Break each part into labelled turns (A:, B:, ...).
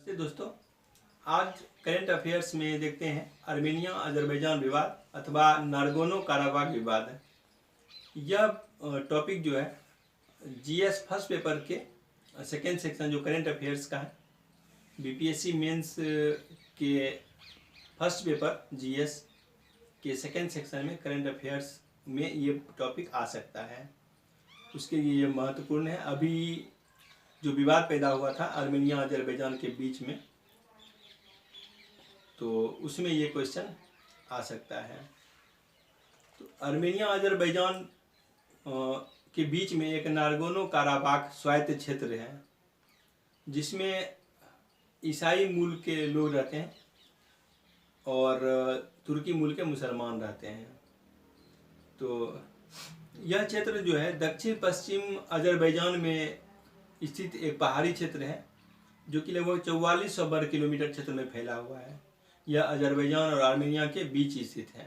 A: नमस्ते दोस्तों, आज करंट अफेयर्स में देखते हैं आर्मेनिया अजरबैजान विवाद अथवा नारगोनो काराबाग विवाद। यह टॉपिक जो है जीएस फर्स्ट पेपर के सेकेंड सेक्शन जो करंट अफेयर्स का है, बीपीएससी मेंस के फर्स्ट पेपर जीएस के सेकेंड सेक्शन में करंट अफेयर्स में ये टॉपिक आ सकता है। उसके लिए ये महत्वपूर्ण है। अभी जो विवाद पैदा हुआ था आर्मेनिया अजरबैजान के बीच में, तो उसमें ये क्वेश्चन आ सकता है। तो आर्मेनिया अजरबैजान के बीच में एक नारगोनो काराबाख स्वायत्त क्षेत्र है जिसमें ईसाई मूल के लोग रहते हैं और तुर्की मूल के मुसलमान रहते हैं। तो यह क्षेत्र जो है दक्षिण पश्चिम अजरबैजान में स्थित एक पहाड़ी क्षेत्र है जो कि लगभग 4400 वर्ग किलोमीटर क्षेत्र में फैला हुआ है। यह अजरबैजान और आर्मेनिया के बीच स्थित है।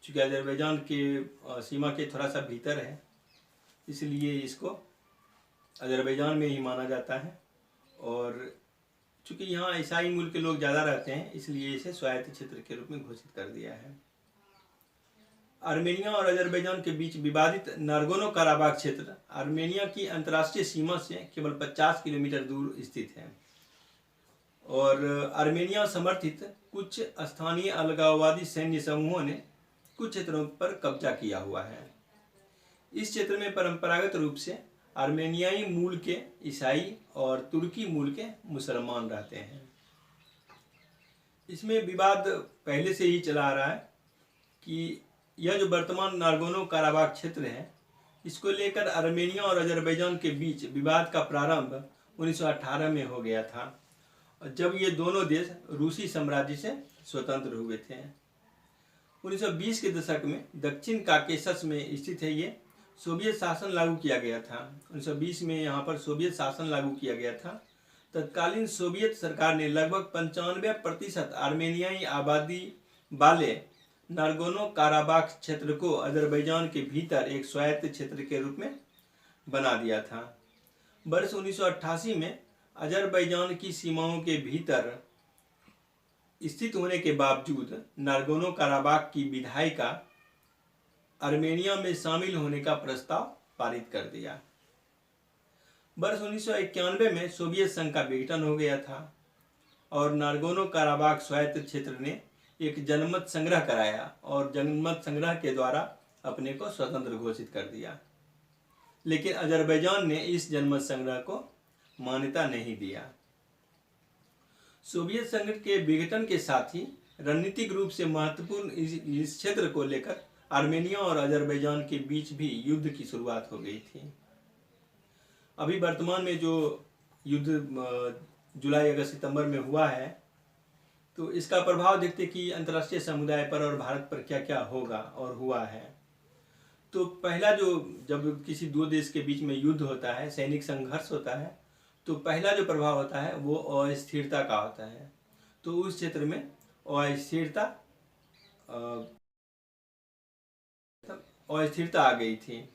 A: चूँकि अजरबैजान के सीमा के थोड़ा सा भीतर है, इसलिए इसको अजरबैजान में ही माना जाता है। और चूँकि यहाँ ईसाई मूल के लोग ज़्यादा रहते हैं, इसलिए इसे स्वायत्त क्षेत्र के रूप में घोषित कर दिया है। आर्मेनिया और अजरबैजान के बीच विवादित नारगोनो काराबाख क्षेत्र आर्मेनिया की अंतर्राष्ट्रीय सीमा से केवल 50 किलोमीटर दूर स्थित है और आर्मेनिया समर्थित कुछ स्थानीय अलगाववादी सैन्य समूहों ने कुछ क्षेत्रों पर कब्जा किया हुआ है। इस क्षेत्र में परंपरागत रूप से आर्मेनियाई मूल के ईसाई और तुर्की मूल के मुसलमान रहते हैं। इसमें विवाद पहले से ही चला आ रहा है कि यह जो वर्तमान नारगोनो काराबाख क्षेत्र है, इसको लेकर आर्मेनिया और अजरबैजान के बीच विवाद का प्रारंभ 1918 में हो गया था, जब ये दोनों देश रूसी साम्राज्य से स्वतंत्र हुए थे। 1920 के दशक में दक्षिण काकेशस में स्थित है ये सोवियत शासन लागू किया गया था। 1920 में यहाँ पर सोवियत शासन लागू किया गया था। तत्कालीन सोवियत सरकार ने लगभग 95% आर्मेनियाई आबादी वाले नारगोनो काराबाख क्षेत्र को अजरबैजान के भीतर एक स्वायत्त क्षेत्र के रूप में बना दिया था। वर्ष 1988 में अजरबैजान की सीमाओं के भीतर स्थित होने के बावजूद नारगोनो काराबाख की विधायिका आर्मेनिया में शामिल होने का प्रस्ताव पारित कर दिया। वर्ष 1991 में सोवियत संघ का विघटन हो गया था और नारगोनो काराबाख स्वायत्त क्षेत्र ने एक जनमत संग्रह कराया और जनमत संग्रह के द्वारा अपने को स्वतंत्र घोषित कर दिया। लेकिन अजरबैजान ने इस जनमत संग्रह को मान्यता नहीं दिया। सोवियत संघ के विघटन के साथ ही रणनीतिक रूप से महत्वपूर्ण इस क्षेत्र को लेकर आर्मेनिया और अजरबैजान के बीच भी युद्ध की शुरुआत हो गई थी। अभी वर्तमान में जो युद्ध जुलाई अगस्त सितंबर में हुआ है, तो इसका प्रभाव देखते कि अंतर्राष्ट्रीय समुदाय पर और भारत पर क्या क्या होगा और हुआ है। तो पहला जो जब किसी दो देश के बीच में युद्ध होता है, सैनिक संघर्ष होता है, तो पहला जो प्रभाव होता है वो अस्थिरता का होता है। तो उस क्षेत्र में अस्थिरता आ गई थी।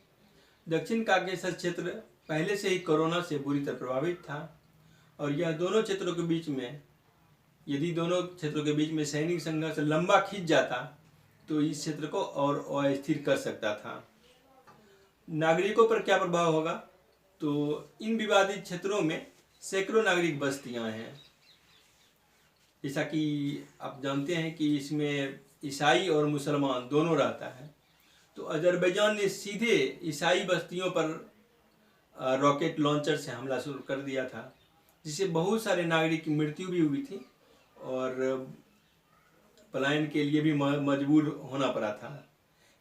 A: दक्षिण काकेशस क्षेत्र पहले से ही कोरोना से बुरी तरह प्रभावित था और यह दोनों क्षेत्रों के बीच में यदि दोनों क्षेत्रों के बीच में सैनिक संघर्ष लंबा खींच जाता तो इस क्षेत्र को और अस्थिर कर सकता था। नागरिकों पर क्या प्रभाव होगा? तो इन विवादित क्षेत्रों में सैकड़ों नागरिक बस्तियां हैं। जैसा कि आप जानते हैं कि इसमें ईसाई और मुसलमान दोनों रहता है। तो अजरबैजान ने सीधे ईसाई बस्तियों पर रॉकेट लॉन्चर से हमला शुरू कर दिया था, जिससे बहुत सारे नागरिक की मृत्यु भी हुई थी और पलायन के लिए भी मजबूर होना पड़ा था।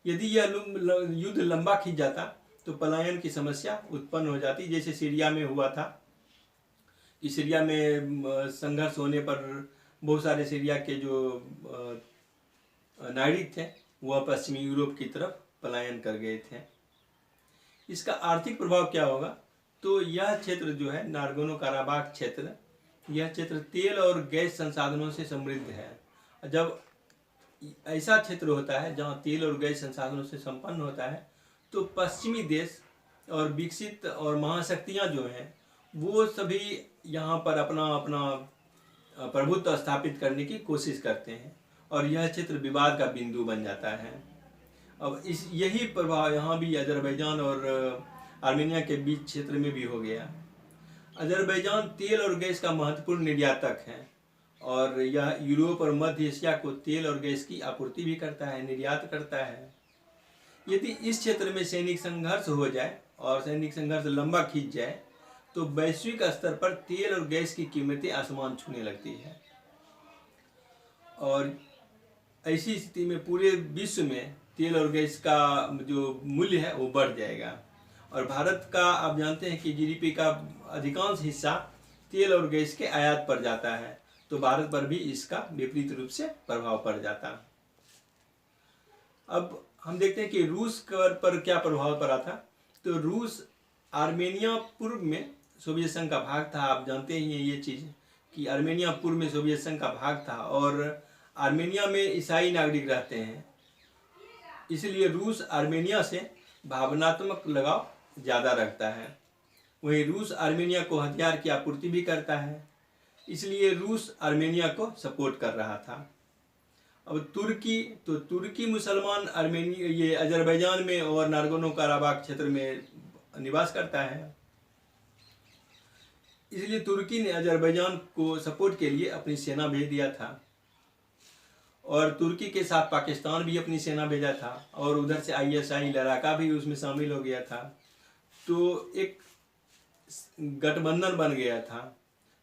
A: यदि यह युद्ध लंबा खींच जाता तो पलायन की समस्या उत्पन्न हो जाती, जैसे सीरिया में हुआ था कि सीरिया में संघर्ष होने पर बहुत सारे सीरिया के जो नागरिक थे वह पश्चिमी यूरोप की तरफ पलायन कर गए थे। इसका आर्थिक प्रभाव क्या होगा? तो यह क्षेत्र जो है नारगोनो काराबाख क्षेत्र, यह क्षेत्र तेल और गैस संसाधनों से समृद्ध है। जब ऐसा क्षेत्र होता है जहाँ तेल और गैस संसाधनों से संपन्न होता है, तो पश्चिमी देश और विकसित और महाशक्तियाँ जो हैं वो सभी यहाँ पर अपना अपना प्रभुत्व स्थापित करने की कोशिश करते हैं और यह क्षेत्र विवाद का बिंदु बन जाता है। अब यही प्रभाव यहाँ भी अजरबैजान और आर्मेनिया के बीच क्षेत्र में भी हो गया। अजरबैजान तेल और गैस का महत्वपूर्ण निर्यातक है और यह यूरोप और मध्य एशिया को तेल और गैस की आपूर्ति भी करता है, निर्यात करता है। यदि इस क्षेत्र में सैनिक संघर्ष हो जाए और सैनिक संघर्ष लंबा खींच जाए तो वैश्विक स्तर पर तेल और गैस की कीमतें आसमान छूने लगती है और ऐसी स्थिति में पूरे विश्व में तेल और गैस का जो मूल्य है वो बढ़ जाएगा। और भारत का आप जानते हैं कि जीडीपी का अधिकांश हिस्सा तेल और गैस के आयात पर जाता है, तो भारत पर भी इसका विपरीत रूप से प्रभाव पड़ जाता। अब हम देखते हैं कि रूस पर क्या प्रभाव पड़ा था। तो रूस आर्मेनिया पूर्व में सोवियत संघ का भाग था। आप जानते ही हैं ये चीज़ कि आर्मेनिया पूर्व में सोवियत संघ का भाग था और आर्मेनिया में ईसाई नागरिक रहते हैं, इसलिए रूस आर्मेनिया से भावनात्मक लगाव ज़्यादा रखता है। वहीं रूस आर्मेनिया को हथियार की आपूर्ति भी करता है, इसलिए रूस आर्मेनिया को सपोर्ट कर रहा था। अब तुर्की मुसलमान आर्मेनिया ये अजरबैजान में और नागोर्नो काराबाख क्षेत्र में निवास करता है, इसलिए तुर्की ने अजरबैजान को सपोर्ट के लिए अपनी सेना भेज दिया था और तुर्की के साथ पाकिस्तान भी अपनी सेना भेजा था और उधर से ISI लड़ाका भी उसमें शामिल हो गया था। तो एक गठबंधन बन गया था,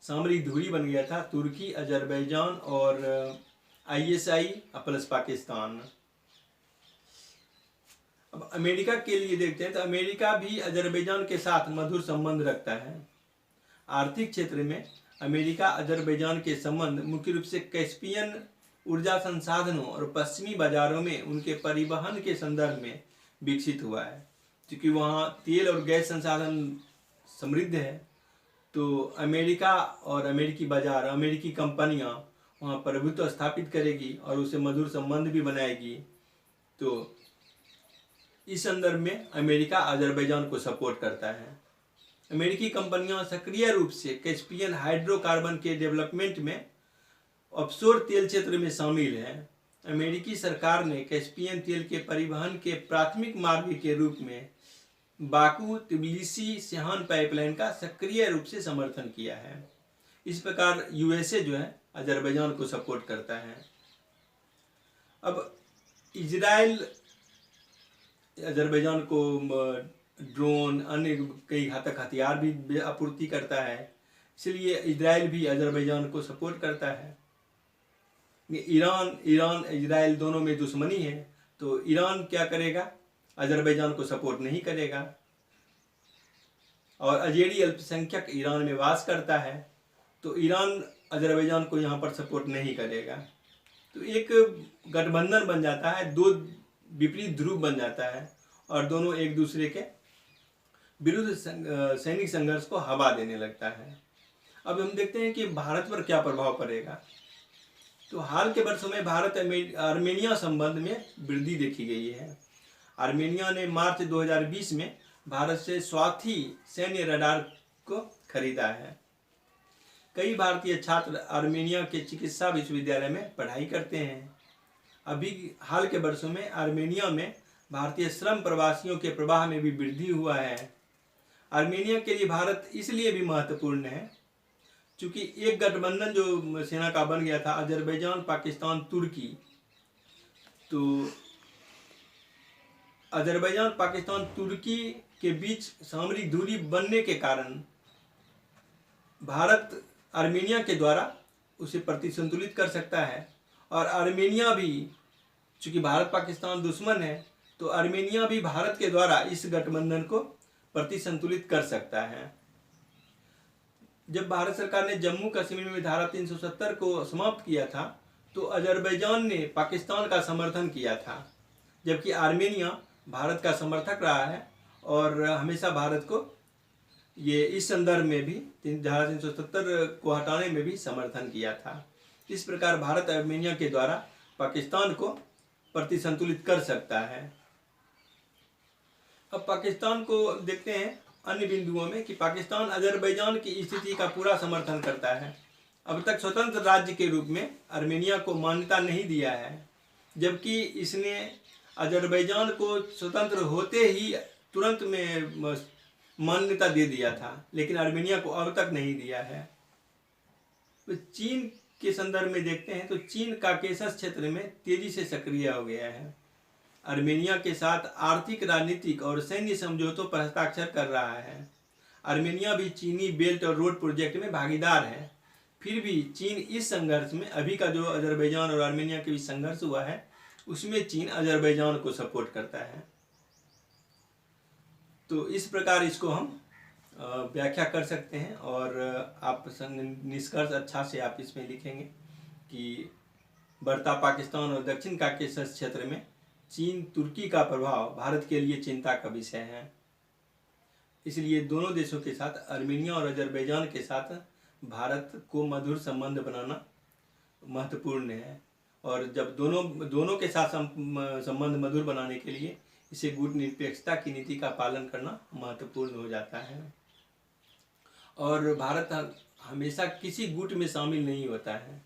A: सामरिक धुरी बन गया था, तुर्की, अजरबैजान और ISI प्लस पाकिस्तान। अब अमेरिका के लिए देखते हैं तो अमेरिका भी अजरबैजान के साथ मधुर संबंध रखता है। आर्थिक क्षेत्र में अमेरिका अजरबैजान के संबंध मुख्य रूप से कैस्पियन ऊर्जा संसाधनों और पश्चिमी बाजारों में उनके परिवहन के संदर्भ में विकसित हुआ है। क्योंकि वहाँ तेल और गैस संसाधन समृद्ध है, तो अमेरिका और अमेरिकी बाजार, अमेरिकी कंपनियाँ वहाँ प्रभुत्व स्थापित करेगी और उससे मधुर संबंध भी बनाएगी। तो इस संदर्भ में अमेरिका अजरबैजान को सपोर्ट करता है। अमेरिकी कंपनियां सक्रिय रूप से कैस्पियन हाइड्रोकार्बन के डेवलपमेंट में ऑफशोर तेल क्षेत्र में शामिल है। अमेरिकी सरकार ने कैस्पियन तेल के परिवहन के प्राथमिक मार्ग के रूप में बाकू तिबिलिसी सिहान पाइपलाइन का सक्रिय रूप से समर्थन किया है। इस प्रकार USA जो है अजरबैजान को सपोर्ट करता है। अब इजराइल अजरबैजान को ड्रोन, अन्य कई घातक हथियार भी आपूर्ति करता है, इसलिए इजराइल भी अजरबैजान को सपोर्ट करता है। ईरान इजराइल दोनों में दुश्मनी है, तो ईरान क्या करेगा, अजरबैजान को सपोर्ट नहीं करेगा। और अजेरी अल्पसंख्यक ईरान में वास करता है, तो ईरान अजरबैजान को यहाँ पर सपोर्ट नहीं करेगा। तो एक गठबंधन बन जाता है, दो विपरीत ध्रुव बन जाता है और दोनों एक दूसरे के विरुद्ध सैनिक संघर्ष को हवा देने लगता है। अब हम देखते हैं कि भारत पर क्या प्रभाव पड़ेगा। तो हाल के वर्षों में भारत आर्मेनिया संबंध में वृद्धि देखी गई है। आर्मेनिया ने मार्च 2020 में भारत से स्वाति सैन्य रडार को खरीदा है। कई भारतीय छात्र आर्मेनिया के चिकित्सा विश्वविद्यालय में पढ़ाई करते हैं। अभी हाल के वर्षों में आर्मेनिया में भारतीय श्रम प्रवासियों के प्रवाह में भी वृद्धि हुआ है। आर्मेनिया के लिए भारत इसलिए भी महत्वपूर्ण है क्योंकि एक गठबंधन जो सेना का बन गया था, अजरबैजान, पाकिस्तान, तुर्की, तो अजरबैजान, पाकिस्तान, तुर्की के बीच सामरिक दूरी बनने के कारण भारत आर्मेनिया के द्वारा उसे प्रतिसंतुलित कर सकता है। और आर्मेनिया भी, चूँकि भारत पाकिस्तान दुश्मन है, तो आर्मेनिया भी भारत के द्वारा इस गठबंधन को प्रतिसंतुलित कर सकता है। जब भारत सरकार ने जम्मू कश्मीर में धारा 370 को समाप्त किया था, तो अजरबैजान ने पाकिस्तान का समर्थन किया था, जबकि आर्मेनिया भारत का समर्थक रहा है और हमेशा भारत को ये इस संदर्भ में भी धारा 370 को हटाने में भी समर्थन किया था। इस प्रकार भारत आर्मेनिया के द्वारा पाकिस्तान को प्रतिसंतुलित कर सकता है। अब पाकिस्तान को देखते हैं अन्य बिंदुओं में कि पाकिस्तान अजरबैजान की स्थिति का पूरा समर्थन करता है। अब तक स्वतंत्र राज्य के रूप में आर्मेनिया को मान्यता नहीं दिया है, जबकि इसने अजरबैजान को स्वतंत्र होते ही तुरंत में मान्यता दे दिया था, लेकिन आर्मेनिया को अब तक नहीं दिया है। तो चीन के संदर्भ में देखते हैं तो चीन काकेशस क्षेत्र में तेजी से सक्रिय हो गया है। आर्मेनिया के साथ आर्थिक, राजनीतिक और सैन्य समझौतों पर हस्ताक्षर कर रहा है। आर्मेनिया भी चीनी बेल्ट और रोड प्रोजेक्ट में भागीदार है। फिर भी चीन इस संघर्ष में, अभी का जो अजरबैजान और आर्मेनिया के बीच संघर्ष हुआ है, उसमें चीन अजरबैजान को सपोर्ट करता है। तो इस प्रकार इसको हम व्याख्या कर सकते हैं और आप निष्कर्ष अच्छा से आप इसमें लिखेंगे कि बढ़ता पाकिस्तान और दक्षिण काकेशस क्षेत्र में चीन तुर्की का प्रभाव भारत के लिए चिंता का विषय है। इसलिए दोनों देशों के साथ, आर्मेनिया और अजरबैजान के साथ भारत को मधुर संबंध बनाना महत्वपूर्ण है। और जब दोनों के साथ संबंध मधुर बनाने के लिए इसे गुटनिरपेक्षता की नीति का पालन करना महत्वपूर्ण हो जाता है। और भारत हमेशा किसी गुट में शामिल नहीं होता है।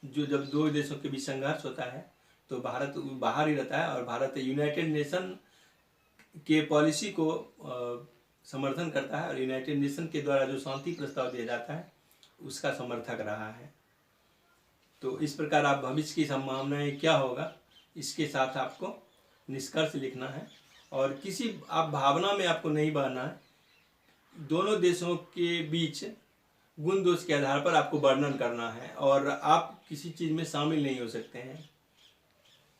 A: जब दो देशों के बीच संघर्ष होता है तो भारत बाहर ही रहता है, और भारत यूनाइटेड नेशन के पॉलिसी को समर्थन करता है, और यूनाइटेड नेशन के द्वारा जो शांति प्रस्ताव दिया जाता है उसका समर्थक रहा है। तो इस प्रकार आप भविष्य की संभावनाएं क्या होगा, इसके साथ आपको निष्कर्ष लिखना है, और किसी आप भावना में आपको नहीं बहना है। दोनों देशों के बीच गुण दोष के आधार पर आपको वर्णन करना है, और आप किसी चीज़ में शामिल नहीं हो सकते हैं।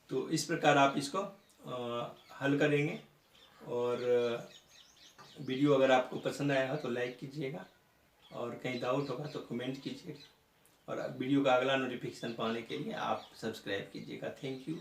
A: तो इस प्रकार आप इसको हल करेंगे। और वीडियो अगर आपको पसंद आया हो तो लाइक कीजिएगा, और कहीं डाउट होगा तो कमेंट कीजिएगा, और वीडियो का अगला नोटिफिकेशन पाने के लिए आप सब्सक्राइब कीजिएगा। Thank you.